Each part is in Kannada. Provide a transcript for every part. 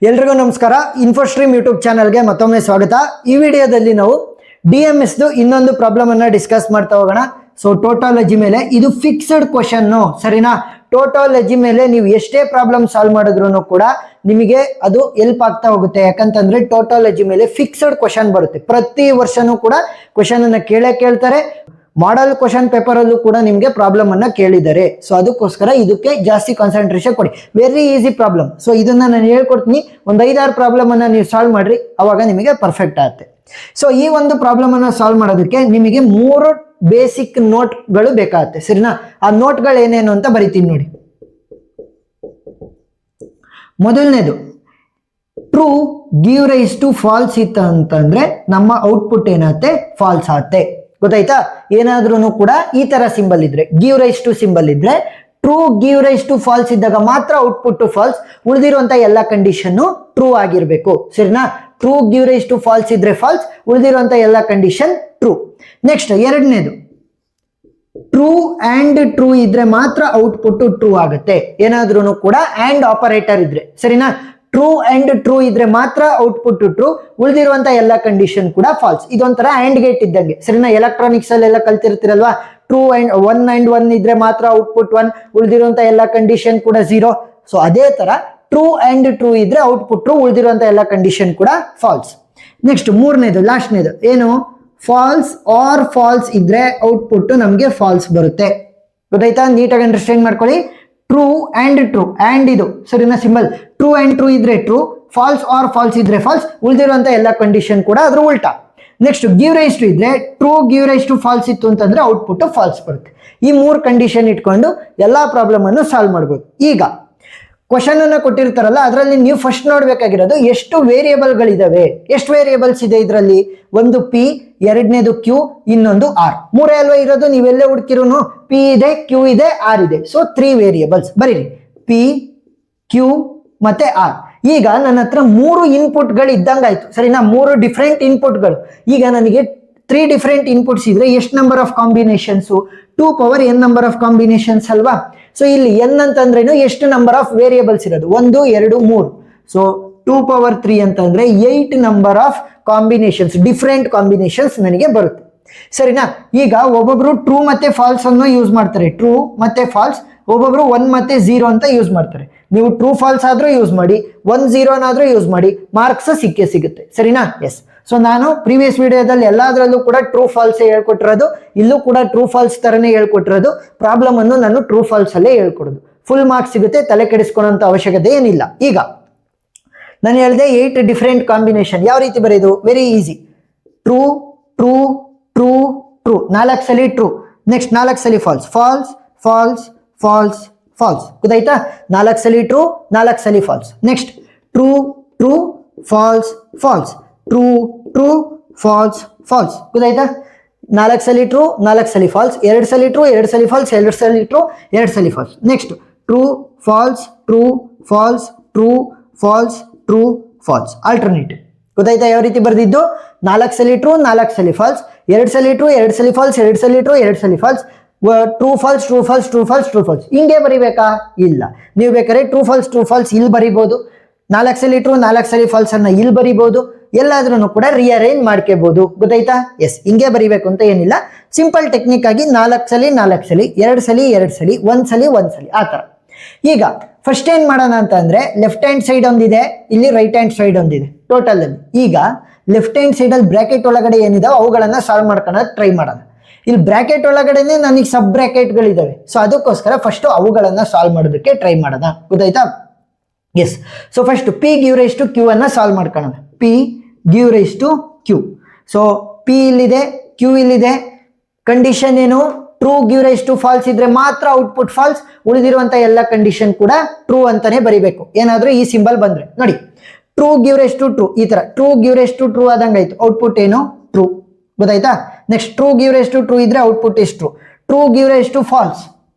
ಎಲ್ರಿಗೂ ನಮಸ್ಕಾರ. ಇನ್ಫೋಸ್ಟ್ರೀಮ್ ಯೂಟ್ಯೂಬ್ ಚಾನಲ್ಗೆ ಮತ್ತೊಮ್ಮೆ ಸ್ವಾಗತ. ಈ ವಿಡಿಯೋದಲ್ಲಿ ನಾವು DMS ಇನ್ನೊಂದು ಪ್ರಾಬ್ಲಮ್ ಅನ್ನ ಡಿಸ್ಕಸ್ ಮಾಡ್ತಾ ಹೋಗೋಣ. ಸೊ ಟೋಟಾಲಜಿ ಮೇಲೆ ಇದು ಫಿಕ್ಸ್ಡ್ ಕ್ವಶನ್, ಸರಿನಾ? ಟೋಟಾಲಜಿ ಮೇಲೆ ನೀವು ಎಷ್ಟೇ ಪ್ರಾಬ್ಲಮ್ ಸಾಲ್ವ್ ಮಾಡಿದ್ರು ಕೂಡ ನಿಮಗೆ ಅದು ಹೆಲ್ಪ್ ಆಗ್ತಾ ಹೋಗುತ್ತೆ. ಯಾಕಂತಂದ್ರೆ ಟೋಟಾಲಜಿ ಮೇಲೆ ಫಿಕ್ಸ್ಡ್ ಕ್ವಶನ್ ಬರುತ್ತೆ. ಪ್ರತಿ ವರ್ಷನೂ ಕೂಡ ಕ್ವಶನ್ ಅನ್ನ ಕೇಳ್ತಾರೆ. ಮಾಡಲ್ ಕ್ವಶನ್ ಪೇಪರ್ ಅಲ್ಲೂ ಕೂಡ ನಿಮಗೆ ಪ್ರಾಬ್ಲಮ್ ಅನ್ನ ಕೇಳಿದ್ದಾರೆ. ಸೊ ಅದಕ್ಕೋಸ್ಕರ ಇದಕ್ಕೆ ಜಾಸ್ತಿ ಕಾನ್ಸಂಟ್ರೇಷನ್ ಕೊಡಿ. Very easy problem. ಸೊ ಇದನ್ನ ನಾನು ಹೇಳ್ಕೊಡ್ತೀನಿ. ಒಂದು 5-6 ಪ್ರಾಬ್ಲಮ್ ಅನ್ನ ನೀವು ಸಾಲ್ವ್ ಮಾಡ್ರಿ, ಅವಾಗ ನಿಮಗೆ ಪರ್ಫೆಕ್ಟ್ ಆಗುತ್ತೆ. ಸೊ ಈ ಒಂದು ಪ್ರಾಬ್ಲಮ್ ಅನ್ನ ಸಾಲ್ವ್ ಮಾಡೋದಕ್ಕೆ ನಿಮಗೆ 3 ಬೇಸಿಕ್ ನೋಟ್ಗಳು ಬೇಕಾಗುತ್ತೆ, ಸರಿನಾ? ಆ ನೋಟ್ಗಳು ಏನೇನು ಅಂತ ಬರಿತೀನಿ ನೋಡಿ. ಮೊದಲನೇದು, true give rise to false ಇತ್ತ ಅಂತಂದ್ರೆ ನಮ್ಮ ಔಟ್ಪುಟ್ ಏನಾಗುತ್ತೆ? ಫಾಲ್ಸ್ ಆಗುತ್ತೆ. ಗೊತ್ತಾಯ್ತಾ? ಏನಾದ್ರೂ ಕೂಡ ಈ ತರ ಸಿಂಬಲ್ ಇದ್ರೆ, ಗಿವ್ ರೈಸ್ ಟು ಸಿಂಬಲ್ ಇದ್ರೆ, true give rise to false ಇದ್ದಾಗ ಮಾತ್ರ ಔಟ್ಪುಟ್ ಫಾಲ್ಸ್, ಉಳಿದಿರುವಂತ ಎಲ್ಲ ಕಂಡೀಷನ್ ಟ್ರೂ ಆಗಿರ್ಬೇಕು, ಸರಿನಾ? True give rise to false ಇದ್ರೆ ಫಾಲ್ಸ್, ಉಳಿದಿರುವಂತ ಎಲ್ಲ ಕಂಡೀಷನ್ ಟ್ರೂ. ನೆಕ್ಸ್ಟ್ ಎರಡನೇದು, ಟ್ರೂ ಅಂಡ್ ಟ್ರೂ ಇದ್ರೆ ಮಾತ್ರ ಔಟ್ಪುಟ್ ಟ್ರೂ ಆಗುತ್ತೆ. ಏನಾದ್ರೂ ಕೂಡ ಅಂಡ್ ಆಪರೇಟರ್ ಇದ್ರೆ, ಸರಿನಾ? ಟ್ರೂ ಅಂಡ್ ಟ್ರೂ ಇದ್ರೆ ಮಾತ್ರ ಔಟ್ಪುಟ್ ಟ್ರೂ, ಉಳಿದಿರುವಂತ ಎಲ್ಲ ಕಂಡೀಷನ್ ಕೂಡ ಫಾಲ್ಸ್. ಇದೊಂಥರ ಆಂಡ್ ಗೇಟ್ ಇದ್ದಂಗೆ, ಸರಿನಾ? ಎಲೆಕ್ಟ್ರಾನಿಕ್ಸ್ ಅಲ್ಲೆಲ್ಲ ಕಲ್ತಿರ್ತಿರಲ್ವಾ? ಟ್ರೂ ಅಂಡ್ 1 ಇದ್ರೆ ಮಾತ್ರ ಔಟ್ಪುಟ್ 1, ಉಳಿದಿರುವಂತ ಎಲ್ಲ ಕಂಡೀಷನ್ ಕೂಡ 0. ಸೊ ಅದೇ ತರ ಟ್ರೂ ಅಂಡ್ ಟ್ರೂ ಇದ್ರೆ ಔಟ್ಪುಟ್ ಟ್ರೂ, ಉಳಿದಿರುವಂತ ಎಲ್ಲ ಕಂಡೀಷನ್ ಕೂಡ ಫಾಲ್ಸ್. ನೆಕ್ಸ್ಟ್ ಮೂರನೇದು, ಲಾಸ್ಟ್ನೇದು ಏನು? ಫಾಲ್ಸ್ ಆರ್ ಫಾಲ್ಸ್ ಇದ್ರೆ ಔಟ್ಪುಟ್ ನಮಗೆ ಫಾಲ್ಸ್ ಬರುತ್ತೆ. ಗೊತ್ತಾಯ್ತಾ? ನೀಟಾಗಿ ಅಂಡರ್ಸ್ಟ್ಯಾಂಡ್ ಮಾಡ್ಕೊಳ್ಳಿ. ಟ್ರೂ ಅಂಡ್ ಟ್ರೂ, ಅಂಡ್ ಇದು ಸರಿನಾ ಸಿಂಬಲ್. ಟ್ರೂ ಅಂಡ್ ಟ್ರೂ ಇದ್ರೆ ಟ್ರೂ, ಫಾಲ್ಸ್ ಆರ್ ಫಾಲ್ಸ್ ಇದ್ರೆ ಫಾಲ್ಸ್, ಉಳಿದಿರುವಂತ ಎಲ್ಲ ಕಂಡೀಷನ್ ಕೂಡ ಅದ್ರ ಉಲ್ಟಾ. ನೆಕ್ಸ್ಟ್ ಗಿವ್ ರೈಸ್ ಟು ಇದ್ರೆ, true give rise to false ಇತ್ತು ಅಂತಂದ್ರೆ ಔಟ್ಪುಟ್ ಫಾಲ್ಸ್ ಬರುತ್ತೆ. ಈ 3 ಕಂಡೀಷನ್ ಇಟ್ಕೊಂಡು ಎಲ್ಲಾ ಪ್ರಾಬ್ಲಮ್ ಅನ್ನು ಸಾಲ್ವ್ ಮಾಡ್ಬೋದು. ಈಗ ಕ್ವಶನ್ ಅನ್ನ ಕೊಟ್ಟಿರ್ತಾರಲ್ಲ, ಅದರಲ್ಲಿ ನೀವು ಫಸ್ಟ್ ನೋಡ್ಬೇಕಾಗಿರೋದು ಎಷ್ಟು ವೇರಿಯೇಬಲ್ಗಳಿದಾವೆ, ಎಷ್ಟು ವೇರಿಯೇಬಲ್ಸ್ ಇದೆ ಇದರಲ್ಲಿ. ಒಂದು ಪಿ, ಎರಡನೇದು ಕ್ಯೂ, ಇನ್ನೊಂದು ಆರ್. 3 ಅಲ್ವಾ ಇರೋದು? ನೀವೆಲ್ಲೇ ಹುಡುಕಿರೋನು ಪಿ ಇದೆ, ಕ್ಯೂ ಇದೆ, ಆರ್ ಇದೆ. ಸೊ 3 ವೇರಿಯೇಬಲ್ಸ್ ಬರೀರಿ, ಪಿ, ಕ್ಯೂ ಮತ್ತೆ ಆರ್. ಈಗ ನನ್ನ ಹತ್ರ 3 ಇನ್ಪುಟ್ಗಳು ಇದ್ದಂಗಾಯ್ತು, ಸರಿನಾ? 3 ಡಿಫ್ರೆಂಟ್ ಇನ್ಪುಟ್ಗಳು. ಈಗ ನನಗೆ 3 ಡಿಫ್ರೆಂಟ್ ಇನ್ಪುಟ್ಸ್ ಇದ್ರೆ ಎಷ್ಟು number of combinations? 2 power n number of combinations ಅಲ್ವಾ? ಸೊ ಇಲ್ಲಿ n ಅಂತಂದ್ರೇನು? ಎಷ್ಟು ನಂಬರ್ ಆಫ್ ವೇರಿಯೇಬಲ್ಸ್ ಇರೋದು? 1, 2, 3. ಸೊ 2 ಪವರ್ 3 ಅಂತಂದ್ರೆ 8 number of combinations, different combinations ನನಗೆ ಬರುತ್ತೆ, ಸರಿನಾ? ಈಗ ಒಬ್ಬೊಬ್ರು ಟ್ರೂ ಮತ್ತೆ ಫಾಲ್ಸ್ ಅನ್ನು ಯೂಸ್ ಮಾಡ್ತಾರೆ, ಟ್ರೂ ಮತ್ತೆ ಫಾಲ್ಸ್. ಒಬ್ಬೊಬ್ರು 1 ಮತ್ತೆ 0 ಅಂತ ಯೂಸ್ ಮಾಡ್ತಾರೆ. ನೀವು ಟ್ರೂ ಫಾಲ್ಸ್ ಆದ್ರೂ ಯೂಸ್ ಮಾಡಿ, 1 0 ಆದ್ರೂ ಯೂಸ್ ಮಾಡಿ, ಮಾರ್ಕ್ಸ್ ಸಿಕ್ಕೇ ಸಿಗುತ್ತೆ, ಸರಿನಾ? ಎಸ್. ಸೊ ನಾನು ಪ್ರೀವಿಯಸ್ ವಿಡಿಯೋದಲ್ಲಿ ಎಲ್ಲಾದ್ರಲ್ಲೂ ಕೂಡ ಟ್ರೂ ಫಾಲ್ಸ್ ಹೇಳ್ಕೊಟ್ಟಿರೋದು, ಇಲ್ಲೂ ಕೂಡ ಟ್ರೂ ಫಾಲ್ಸ್ ತರನೇ ಹೇಳ್ಕೊಟ್ಟಿರೋದು. ಪ್ರಾಬ್ಲಮ್ ಅನ್ನು ನಾನು ಟ್ರೂ ಫಾಲ್ಸ್ ಅಲ್ಲೇ ಹೇಳ್ಕೊಡೋದು. ಫುಲ್ ಮಾರ್ಕ್ಸ್ ಸಿಗುತ್ತೆ, ತಲೆ ಕೆಡಿಸ್ಕೊಳ್ಳೋಂತ ಅವಶ್ಯಕತೆ ಏನಿಲ್ಲ. ಈಗ ನಾನು ಹೇಳಿದೆ 8 ಡಿಫ್ರೆಂಟ್ ಕಾಂಬಿನೇಷನ್. ಯಾವ ರೀತಿ ಬರೆಯೋದು? Very easy. True true true true, 4 ಸಲ ಟ್ರೂ. ನೆಕ್ಸ್ಟ್ 4 ಸಲ false, false false false false. ಗೊತ್ತಾಯ್ತಾ? 4 ಸಲ ಟ್ರೂ, 4 ಸಲ false. Next true true false false, true true false false. ಗೊತ್ತಾಯ್ತಾ? 4 ಸಲ ಟ್ರೂ, 4 ಸಲ ಫಾಲ್ಸ್, 2 ಸಲ ಟ್ರೂ, 2 ಸಲ ಫಾಲ್ಸ್, 2 ಸಲ ಟ್ರೂ, 2 ಸಲ false. Next true false true false true false true false, alternative. ಗೊತ್ತಾಯ್ತಾ ಯಾವ ರೀತಿ ಬರ್ದಿದ್ದು? 4 ಸಲ ಟ್ರೂ, 4 ಸಲ ಫಾಲ್ಸ್, 2 ಸಲ ಟ್ರೂ, 2 ಸಲ ಫಾಲ್ಸ್, 2 ಸಲ ಟ್ರೂ, 2 ಸಲ false, true false true false true false true false. ಹಿಂಗೆ ಬರಿಬೇಕಾ? ಇಲ್ಲ. ನೀವು ಬೇಕಾದ್ರೆ ಟ್ರೂ ಫಾಲ್ಸ್ ಟ್ರೂ ಫಾಲ್ಸ್ ಇಲ್ಲಿ ಬರಿಬಹುದು, 4 ಸಲ ಟ್ರೂ 4 ಸಲ ಫಾಲ್ಸ್ ಅನ್ನ ಇಲ್ಲಿ ಬರಿಬಹುದು, ಎಲ್ಲಾದ್ರೂ ಕೂಡ ರಿಅರೇಂಜ್ ಮಾಡ್ಕೋಬಹುದು. ಗೊತ್ತಾಯ್ತಾ? ಎಸ್. ಹಿಂಗೆ ಬರಿಬೇಕು ಅಂತ ಏನಿಲ್ಲ. ಸಿಂಪಲ್ ಟೆಕ್ನಿಕ್ ಆಗಿ 4 ಸಲ 4 ಸಲ, 2 ಸಲ 2 ಸಲ, 1 ಸಲ 1 ಸಲ, ಆ ತರ. ಈಗ ಫಸ್ಟ್ ಏನ್ ಮಾಡೋಣ ಅಂತ ಅಂದ್ರೆ, ಲೆಫ್ಟ್ ಹ್ಯಾಂಡ್ ಸೈಡ್ ಒಂದಿದೆ, ಇಲ್ಲಿ ರೈಟ್ ಹ್ಯಾಂಡ್ ಸೈಡ್ ಒಂದಿದೆ ಟೋಟಲ್ ಅಲ್ಲಿ. ಈಗ ಲೆಫ್ಟ್ ಹ್ಯಾಂಡ್ ಸೈಡ್ ಅಲ್ಲಿ ಬ್ರಾಕೆಟ್ ಒಳಗಡೆ ಏನಿದಾವೆ ಅವುಗಳನ್ನ ಸಾಲ್ವ್ ಮಾಡ್ಕೊಳ್ಳೋಕೆ ಟ್ರೈ ಮಾಡೋಣ. ಇಲ್ಲಿ ಬ್ರಾಕೆಟ್ ಒಳಗಡೆನೆ ನನಗೆ ಸಬ್ ಬ್ರಾಕೆಟ್ಗಳಿದಾವೆ. ಸೊ ಅದಕ್ಕೋಸ್ಕರ ಫಸ್ಟ್ ಅವುಗಳನ್ನ ಸಾಲ್ವ್ ಮಾಡೋದಕ್ಕೆ ಟ್ರೈ ಮಾಡೋಣ. ಗೊತ್ತಾಯ್ತಾ? Yes. So first P give rise to Q ಅನ್ನ ಸಾಲ್ವ್ ಮಾಡ್ಕೊಳ್ಳೋಣ. P give rise to Q. So P ಇಲ್ಲಿದೆ, ಕ್ಯೂ ಇಲ್ಲಿದೆ. ಕಂಡೀಷನ್ ಏನು? True give rise to false ಇದ್ರೆ ಮಾತ್ರ ಔಟ್ಪುಟ್ ಫಾಲ್ಸ್, ಉಳಿದಿರುವಂತ ಎಲ್ಲ ಕಂಡೀಷನ್ ಕೂಡ ಟ್ರೂ ಅಂತಾನೆ ಬರಿಬೇಕು. ಏನಾದ್ರೂ ಈ ಸಿಂಬಲ್ ಬಂದ್ರೆ ನೋಡಿ, true give rise to true, ಈ ತರ true give rise to true ಆದಂಗಾಯ್ತು. ಔಟ್ಪುಟ್ ಏನು? ಟ್ರೂ. ಗೊತ್ತಾಯ್ತಾ? Next true give rise to true ಇದ್ರೆ output is true. True give rise to false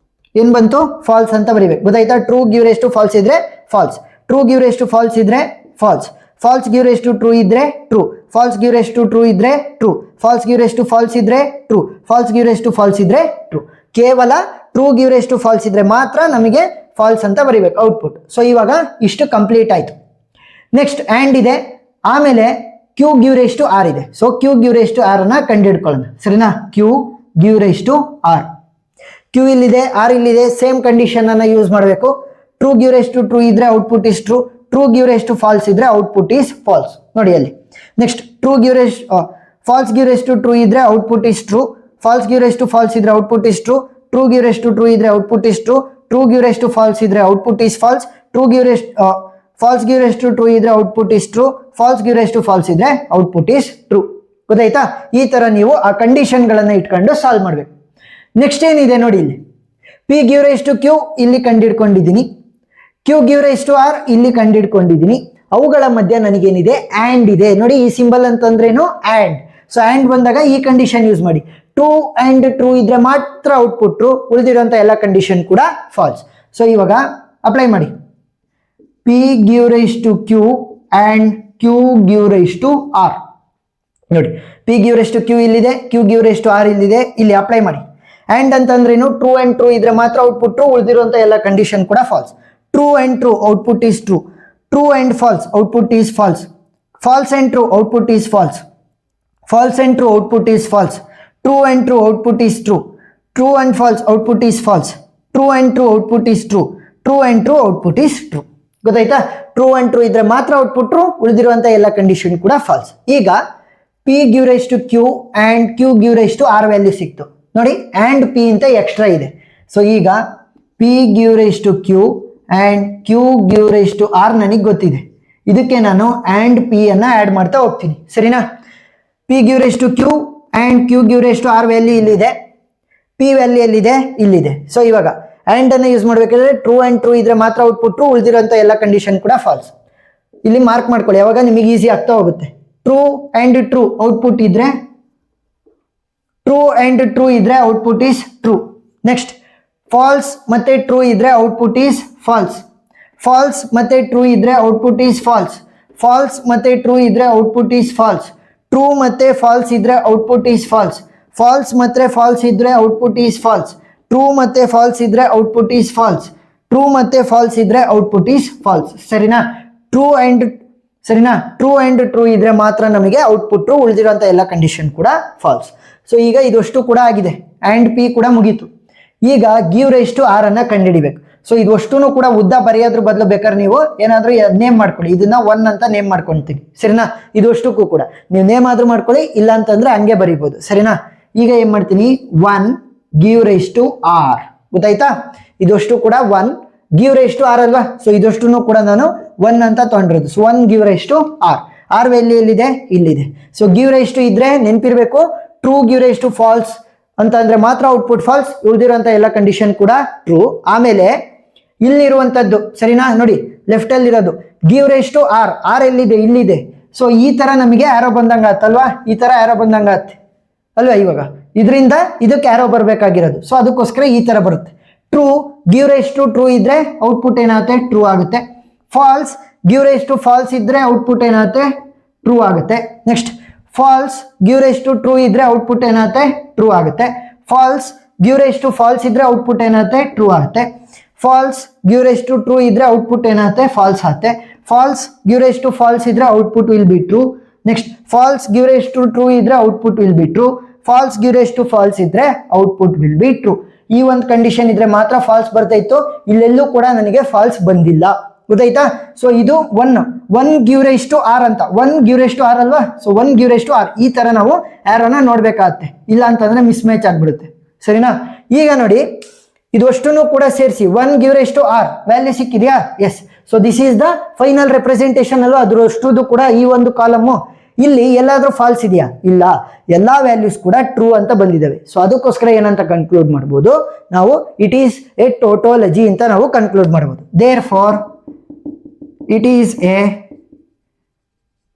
ಏನ್ ಬಂತು? ಫಾಲ್ಸ್ ಅಂತ ಬರಿಬೇಕು. ಗೊತ್ತಾಯ್ತಾ? True give rise to false ಇದ್ರೆ false, true give rise to false ಇದ್ರೆ false, false give rise to true ಇದ್ರೆ true, false give rise to true ಇದ್ರೆ true, false give rise to false ಇದ್ರೆ true, false give rise to false ಇದ್ರೆ ಟ್ರೂ. ಕೇವಲ true give rise to false ಇದ್ರೆ ಮಾತ್ರ ನಮಗೆ ಫಾಲ್ಸ್ ಅಂತ ಬರಿಬೇಕು ಔಟ್ಪುಟ್. ಸೊ ಇವಾಗ ಇಷ್ಟು ಕಂಪ್ಲೀಟ್ ಆಯ್ತು. ನೆಕ್ಸ್ಟ್ ಆ್ಯಂಡ್ ಇದೆ, ಆಮೇಲೆ Q give rise to R ಇದೆ. So Q give rise to R ಅನ್ನ ಕಂಡುಹಿಡ್ಕೊಳ್ಳೋಣ, ಸರಿನಾ. Q give rise to R, Q ಇಲ್ಲಿದೆ, ಆರ್ ಇಲ್ಲಿದೆ, ಸೇಮ್ ಕಂಡೀಷನ್ ಅನ್ನ ಯೂಸ್ ಮಾಡಬೇಕು. True give rise to true ಇದ್ರೆ output is true, true give rise to false ಇದ್ರೆ ಔಟ್ಪುಟ್ ಈಸ್ ಫಾಲ್ಸ್. ನೋಡಿ ಅಲ್ಲಿ. Next true give rise false give rise to true ಇದ್ರೆ output is true, false give rise to false ಇದ್ರೆ output is true, true give rise to true ಇದ್ರೆ output is true, true give rise to false ಇದ್ರೆ output is false, true give rise false give rise to true ಇದ್ರೆ output is true, false give rise to false ಇದ್ರೆ ಔಟ್ಪುಟ್ ಈಸ್ ಟ್ರೂ. ಗೊತ್ತಾಯ್ತಾ? ಈ ತರ ನೀವು ಆ ಕಂಡೀಷನ್ ಗಳನ್ನ ಇಟ್ಕೊಂಡು ಸಾಲ್ವ್ ಮಾಡ್ಬೇಕು. ನೆಕ್ಸ್ಟ್ ಏನಿದೆ ನೋಡಿ, ಇಲ್ಲಿ P give rise to Q ಇಲ್ಲಿ ಕಂಡಿಡ್ಕೊಂಡಿದ್ದೀನಿ, Q give rise to R ಇಲ್ಲಿ ಕಂಡಿಡ್ಕೊಂಡಿದ್ದೀನಿ. ಅವುಗಳ ಮಧ್ಯೆ ನನಗೇನಿದೆ, ಆ್ಯಂಡ್ ಇದೆ. ನೋಡಿ ಈ ಸಿಂಬಲ್ ಅಂತಂದ್ರೇನು, ಆ್ಯಂಡ್. ಸೊ ಆ್ಯಂಡ್ ಬಂದಾಗ ಈ ಕಂಡೀಷನ್ ಯೂಸ್ ಮಾಡಿ. ಟ್ರೂ ಆ್ಯಂಡ್ ಟ್ರೂ ಇದ್ರೆ ಮಾತ್ರ ಔಟ್ಪುಟ್ ಟ್ರೂ, ಉಳಿದಿರುವಂತ ಎಲ್ಲ ಕಂಡೀಷನ್ ಕೂಡ ಫಾಲ್ಸ್. ಸೊ ಇವಾಗ ಅಪ್ಲೈ ಮಾಡಿ. P give rise to Q and Q give rise to R. ನೋಡಿ P give rise to Q ಇಲ್ಲಿದೆ, Q give rise to R ಇಲ್ಲಿದೆ, ಇಲ್ಲಿ ಅಪ್ಲೈ ಮಾಡಿ. ಆ್ಯಂಡ್ ಅಂತಂದ್ರೇನು, ಟ್ರೂ ಆ್ಯಂಡ್ ಟ್ರೂ ಇದ್ರೆ ಮಾತ್ರ ಔಟ್ಪುಟ್ ಟ್ರೂ, ಉಳಿದಿರುವಂತ ಎಲ್ಲ ಕಂಡೀಷನ್ ಕೂಡ false. True and true output is true, true and false output is false, false and true output is false, false and true output is false, true and true output is true, true and false output is false, true and true output is true, true and true output is true. ಗೊತ್ತಾಯ್ತಾ? ಟ್ರೂ ಆ್ಯಂಡ್ ಟ್ರೂ ಇದ್ರೆ ಮಾತ್ರ ಔಟ್ಪುಟ್ ಟ್ರೂ, ಉಳಿದಿರುವಂತ ಎಲ್ಲ ಕಂಡೀಷನ್ ಕೂಡ ಫಾಲ್ಸ್. ಈಗ P give rise to Q and Q give rise to R value ಸಿಕ್ತು. ನೋಡಿ ಆ್ಯಂಡ್ ಪಿ ಅಂತ ಎಕ್ಸ್ಟ್ರಾ ಇದೆ. ಸೊ ಈಗ P give rise to Q and Q give rise to R ನನಗೆ ಗೊತ್ತಿದೆ, ಇದಕ್ಕೆ ನಾನು ಆ್ಯಂಡ್ ಪಿ ಅನ್ನ ಆ್ಯಡ್ ಮಾಡ್ತಾ ಹೋಗ್ತೀನಿ, ಸರಿನಾ. P give rise to Q and Q give rise to R value ಇಲ್ಲಿದೆ, ಪಿ ವ್ಯಾಲ್ಯೂ ಎಲ್ಲಿದೆ, ಇಲ್ಲಿದೆ. ಸೊ ಇವಾಗ ಆ್ಯಂಡ್ ಅನ್ನ ಯೂಸ್ ಮಾಡಬೇಕಾದ್ರೆ ಟ್ರೂ ಆ್ಯಂಡ್ ಟ್ರೂ ಇದ್ರೆ ಮಾತ್ರ ಔಟ್ಪುಟ್ ಟ್ರೂ, ಉಳಿದಿರುವಂತ ಎಲ್ಲ ಕಂಡೀಷನ್ ಕೂಡ ಫಾಲ್ಸ್. ಇಲ್ಲಿ ಮಾರ್ಕ್ ಮಾಡ್ಕೊಳ್ಳಿ, ಯಾವಾಗ ನಿಮಗೆ ಈಸಿ ಆಗ್ತಾ ಹೋಗುತ್ತೆ. ಟ್ರೂ ಆ್ಯಂಡ್ ಟ್ರೂ ಔಟ್ಪುಟ್ ಇದ್ರೆ, ಟ್ರೂ ಆ್ಯಂಡ್ ಟ್ರೂ ಇದ್ರೆ output is true. Next false ಮತ್ತೆ ಟ್ರೂ ಇದ್ರೆ ಔಟ್ಪುಟ್ ಈಸ್ ಫಾಲ್ಸ್, ಫಾಲ್ಸ್ ಮತ್ತೆ ಟ್ರೂ ಇದ್ರೆ ಔಟ್ಪುಟ್ ಈಸ್ ಫಾಲ್ಸ್, ಫಾಲ್ಸ್ ಮತ್ತೆ ಟ್ರೂ ಇದ್ರೆ ಔಟ್ಪುಟ್ ಈಸ್ ಫಾಲ್ಸ್, ಟ್ರೂ ಮತ್ತೆ ಫಾಲ್ಸ್ ಇದ್ರೆ ಔಟ್ಪುಟ್ ಈಸ್ ಫಾಲ್ಸ್, ಫಾಲ್ಸ್ ಮತ್ತೆ ಫಾಲ್ಸ್ ಇದ್ರೆ ಔಟ್ಪುಟ್ ಈಸ್ ಫಾಲ್ಸ್, ಟ್ರೂ ಮತ್ತೆ ಫಾಲ್ಸ್ ಇದ್ರೆ ಔಟ್ಪುಟ್ ಈಸ್ ಫಾಲ್ಸ್, ಟ್ರೂ ಮತ್ತೆ ಫಾಲ್ಸ್ ಇದ್ರೆ ಔಟ್ಪುಟ್ ಈಸ್ ಫಾಲ್ಸ್. ಸರಿನಾ? ಟ್ರೂ ಆ್ಯಂಡ್ ಟ್ರೂ ಇದ್ರೆ ಮಾತ್ರ ನಮಗೆ ಔಟ್ಪುಟ್ ಟ್ರೂ, ಉಳಿದಿರುವಂತ ಎಲ್ಲ ಕಂಡೀಷನ್ ಕೂಡ ಫಾಲ್ಸ್. ಸೊ ಈಗ ಇದಷ್ಟು ಕೂಡ ಆಗಿದೆ, ಆ್ಯಂಡ್ ಪಿ ಕೂಡ ಮುಗೀತು. ಈಗ ಗಿವ್ ರೈಸ್ ಟು ಆರ್ ಅನ್ನ ಕಂಡುಹಿಡಿಬೇಕು. ಸೊ ಇದಷ್ಟು ಕೂಡ ಉದ್ದ ಬರೆಯೋದ್ರ ಬದಲು ಬೇಕಾದ್ರೆ ನೀವು ಏನಾದ್ರೂ ನೇಮ್ ಮಾಡ್ಕೊಳ್ಳಿ, ಇದನ್ನ 1 ಅಂತ ನೇಮ್ ಮಾಡ್ಕೊಂತೀನಿ, ಸರಿನಾ. ಇದಷ್ಟಕ್ಕೂ ಕೂಡ ನೀವು ನೇಮ್ ಆದ್ರೂ ಮಾಡ್ಕೊಳ್ಳಿ, ಇಲ್ಲ ಅಂತಂದ್ರೆ ಹಂಗೆ ಬರೀಬಹುದು, ಸರಿನಾ. ಈಗ ಏನ್ ಮಾಡ್ತೀನಿ, 1 ಗಿವ್ ರೈಸ್ ಟು ಆರ್. ಗೊತ್ತಾಯ್ತಾ? ಇದಷ್ಟು ಕೂಡ 1 ಗಿವ್ ರೈಸ್ ಟು ಆರ್ ಅಲ್ವಾ. ಸೊ ಇದಷ್ಟು ಕೂಡ ನಾನು 1 ಅಂತ ತಗೊಂಡಿರೋದು. So 1 give rise to R. R value ಎಲ್ಲಿದೆ, ಇಲ್ಲಿದೆ. ಸೊ ಗಿವ್ ರೈಸ್ ಟು ಇದ್ರೆ ನೆನ್ಪಿರ್ಬೇಕು, true give rise to false ಅಂತ ಅಂದ್ರೆ ಮಾತ್ರ ಔಟ್ಪುಟ್ ಫಾಲ್ಸ್, ಉಳಿದಿರುವಂತ ಎಲ್ಲ ಕಂಡೀಷನ್ ಕೂಡ ಟ್ರೂ. ಆಮೇಲೆ ಇಲ್ಲಿರುವಂತದ್ದು, ಸರಿನಾ, ನೋಡಿ ಲೆಫ್ಟ್ ಅಲ್ಲಿ ಇರೋದು give rise to R, R ಎಲ್ಲಿದೆ, ಇಲ್ಲಿದೆ. ಸೊ ಈ ತರ ನಮಗೆ ಆರೋ ಬಂದಂಗ ಆತಲ್ವಾ, ಈ ತರ ಆರೋ ಬಂದಂಗ ಆತ್ ಅಲ್ವಾ. ಇವಾಗ ಇದರಿಂದ ಇದಕ್ಕೆ ಆರೋ ಬರ್ಬೇಕಾಗಿರೋದು, ಸೊ ಅದಕ್ಕೋಸ್ಕರ ಈ ತರ ಬರುತ್ತೆ. True give rise to true ಇದ್ರೆ ಔಟ್ಪುಟ್ ಏನಾಗುತ್ತೆ, ಟ್ರೂ ಆಗುತ್ತೆ. False give rise to false ಇದ್ರೆ ಔಟ್ಪುಟ್ ಏನಾಗುತ್ತೆ, ಟ್ರೂ ಆಗುತ್ತೆ. Next false give rise to true ಇದ್ರೆ ಔಟ್ಪುಟ್ ಏನಾಗುತ್ತೆ, ಟ್ರೂ ಆಗುತ್ತೆ. False give rise to false ಇದ್ರೆ ಔಟ್ಪುಟ್ ಏನಾಗುತ್ತೆ, ಟ್ರೂ ಆಗುತ್ತೆ. False give rise to true ಇದ್ರೆ ಔಟ್ಪುಟ್ ಏನಾಗುತ್ತೆ, ಫಾಲ್ಸ್ ಆಗುತ್ತೆ. False give rise to false ಇದ್ರೆ output will be true. Next false give rise to true ಇದ್ರೆ output will be true. False give rise to false ಇದ್ರೆ ಔಟ್ಪುಟ್ ವಿಲ್ ಬಿ ಟ್ರೂ. ಈ ಒಂದು ಕಂಡೀಷನ್ ಇದ್ರೆ ಮಾತ್ರ ಫಾಲ್ಸ್ ಬರ್ತಾ ಇತ್ತು, ಇಲ್ಲೆಲ್ಲೂ ಕೂಡ ನನಗೆ ಫಾಲ್ಸ್ ಬಂದಿಲ್ಲ. ಗೊತ್ತಾಯ್ತಾ? ಸೊ ಇದು 1 ಗಿವ್ ರೈಸ್ ಟು ಆರ್ ಅಂತ, 1 ಗಿವ್ ರೈಸ್ ಟು ಆರ್ ಅಲ್ವಾ. So 1 give rise to R, ಈ ತರ ನಾವು ಆರೋನ ನೋಡ್ಬೇಕಾಗತ್ತೆ, ಇಲ್ಲ ಅಂತಂದ್ರೆ ಮಿಸ್ ಮ್ಯಾಚ್ ಆಗ್ಬಿಡುತ್ತೆ, ಸರಿನಾ. ಈಗ ನೋಡಿ ಇದಷ್ಟು ಕೂಡ ಸೇರಿಸಿ 1 give rise to R value ಸಿಕ್ಕಿದ್ಯಾ? Yes. So this is the final representation ಅಲ್ವಾ. ಅದ್ರಷ್ಟು ಕೂಡ ಈ ಒಂದು ಕಾಲಮ್ಮು ಇಲ್ಲಿ ಎಲ್ಲಾದ್ರೂ ಫಾಲ್ಸ್ ಇದೆಯಾ? ಇಲ್ಲ, ಎಲ್ಲಾ ವ್ಯಾಲ್ಯೂಸ್ ಕೂಡ ಟ್ರೂ ಅಂತ ಬಂದಿದ್ದಾವೆ. ಸೊ ಅದಕ್ಕೋಸ್ಕರ ಏನಂತ ಕನ್ಕ್ಲೂಡ್ ಮಾಡ್ಬೋದು ನಾವು, ಇಟ್ ಈಸ್ ಎ ಟೋಟೋಲಜಿ ಅಂತ ನಾವು ಕನ್ಕ್ಲೂಡ್ ಮಾಡ್ಬೋದು. Therefore it is a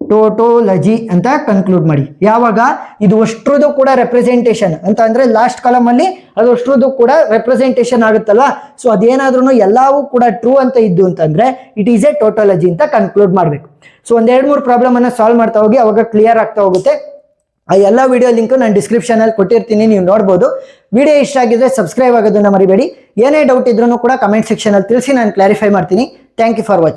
tautology ಅಂತ ಕನ್ಕ್ಲೂಡ್ ಮಾಡಿ. ಯಾವಾಗ ಇದು ಅಷ್ಟ್ರದ್ದು ಕೂಡ ರೆಪ್ರೆಸೆಂಟೇಷನ್ ಅಂತ ಅಂದ್ರೆ ಲಾಸ್ಟ್ ಕಾಲಮ್ ಅಲ್ಲಿ ಅದು ಅಷ್ಟ್ರದ್ದು ಕೂಡ ರೆಪ್ರೆಸೆಂಟೇಷನ್ ಆಗುತ್ತಲ್ವಾ. ಸೊ ಅದೇನಾದ್ರೂ ಎಲ್ಲವೂ ಕೂಡ ಟ್ರೂ ಅಂತ ಇದ್ದು ಅಂತಂದ್ರೆ ಇಟ್ ಈಸ್ ಎ ಟೋಟೋಲಜಿ ಅಂತ ಕನ್ಕ್ಲೂಡ್ ಮಾಡ್ಬೇಕು. ಸೊ ಒಂದ್ 2-3 ಪ್ರಾಬ್ಲಮ್ ಅನ್ನ ಸಾಲ್ವ್ ಮಾಡ್ತಾ ಹೋಗಿ, ಅವಾಗ ಕ್ಲಿಯರ್ ಆಗ್ತಾ ಹೋಗುತ್ತೆ. ಆ ಎಲ್ಲ ವಿಡಿಯೋ ಲಿಂಕ್ ನಾನು ಡಿಸ್ಕ್ರಿಪ್ಷನ್ ಅಲ್ಲಿ ಕೊಟ್ಟಿರ್ತೀನಿ, ನೀವು ನೋಡ್ಬೋದು. ವಿಡಿಯೋ ಇಷ್ಟ ಆಗಿದ್ರೆ ಸಬ್ಸ್ಕ್ರೈಬ್ ಆಗೋದನ್ನ ಮರಿಬೇಡಿ. ಏನೇ ಡೌಟ್ ಇದ್ರೂ ಕೂಡ ಕಮೆಂಟ್ ಸೆಕ್ಷನ್ ಅಲ್ಲಿ ತಿಳಿಸಿ, ನಾನು ಕ್ಲಾರಿಫೈ ಮಾಡ್ತೀನಿ. Thank you for watching.